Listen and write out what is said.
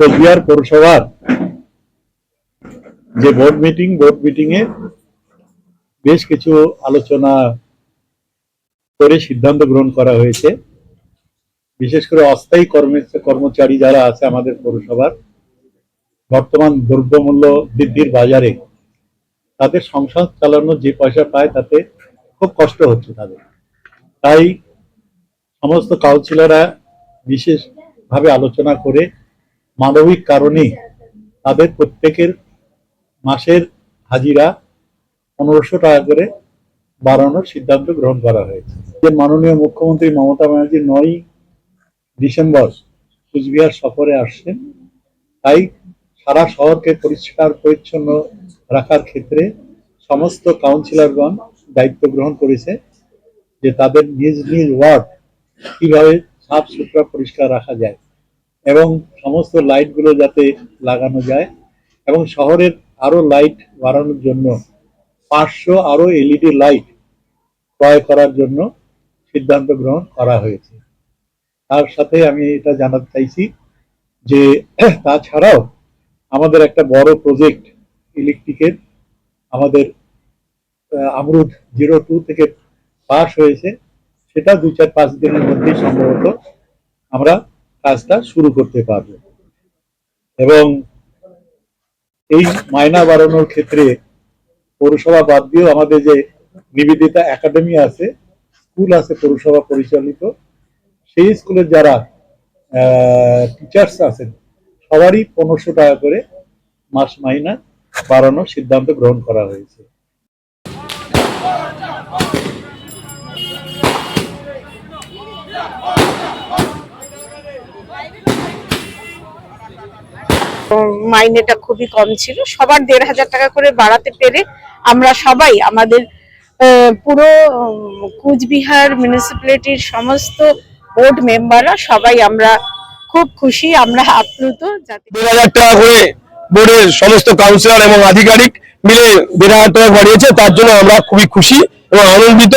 কোচবিহার পৌরসভার যে board meeting এ বেশ কিছু আলোচনা করে সিদ্ধান্ত গ্রহণ করা হয়েছে। বিশেষ করে অস্থায়ী কর্মচারী যারা আছে আমাদের পৌরসভার, বর্তমান দ্রব্যমূল্য বৃদ্ধির বাজারে তাদের সংসার চালানোর যে পয়সা পায় তাতে খুব কষ্ট হচ্ছে তাদের। তাই সমস্ত কাউন্সিলররা বিশেষভাবে আলোচনা করে মানবিক কারণে তাদের প্রত্যেকের মাসের হাজিরা 1500 টাকা করে বাড়ানোর সিদ্ধান্ত গ্রহণ করা হয়েছে। মাননীয় মুখ্যমন্ত্রী মমতা ব্যানার্জি 9 ডিসেম্বর কুচবিহার সফরে আসছেন, তাই সারা শহরকে পরিষ্কার পরিচ্ছন্ন রাখার ক্ষেত্রে সমস্ত কাউন্সিলরগণ দায়িত্ব গ্রহণ করেছে যে তাদের নিজ নিজ ওয়ার্ড কিভাবে সাফ সুতরা পরিষ্কার রাখা যায় এবং সমস্ত লাইটগুলো যাতে লাগানো যায় এবং শহরের আরো লাইট বাড়ানোর জন্য 500 আরো এলইডি লাইট ক্রয় করার জন্য সিদ্ধান্ত গ্রহণ করা হয়েছে। তার সাথে আমি এটা জানাতে চাইছি যে তাছাড়াও আমাদের একটা বড় প্রজেক্ট ইলেকট্রিকের আমাদের আমরুদ 02 থেকে পাস হয়েছে, সেটা 2-4-5 দিনের মধ্যেই সম্ভবত আমরা কাজটা শুরু করতে পারবো। এবং এই মাইনা বাড়ানোর ক্ষেত্রে পৌরসভা বাদ দিয়েও আমাদের যে নিবেদিতা একাডেমি আছে, স্কুল আছে পৌরসভা পরিচালিত, সেই স্কুলের যারা টিচার্স আছেন সবারই 1500 টাকা করে মাস মাইনা বাড়ানোর সিদ্ধান্ত গ্রহণ করা হয়েছে। মাইনেটা খুবই কম ছিল, সবার 1500 টাকা করে বাড়াতে পেরে আমরা সবাই আমাদের পুরো কুচবিহার মিউনিসিপ্যালিটির সমস্ত বোর্ড মেম্বাররা সবাই আমরা খুব খুশি, আমরা আপ্লুত। 2000 টাকা করে বোর্ডের সমস্ত কাউন্সিলর এবং আধিকারিক মিলে 1500 টাকা বাড়িয়েছে, তার জন্য আমরা খুবই খুশি এবং আনন্দিত।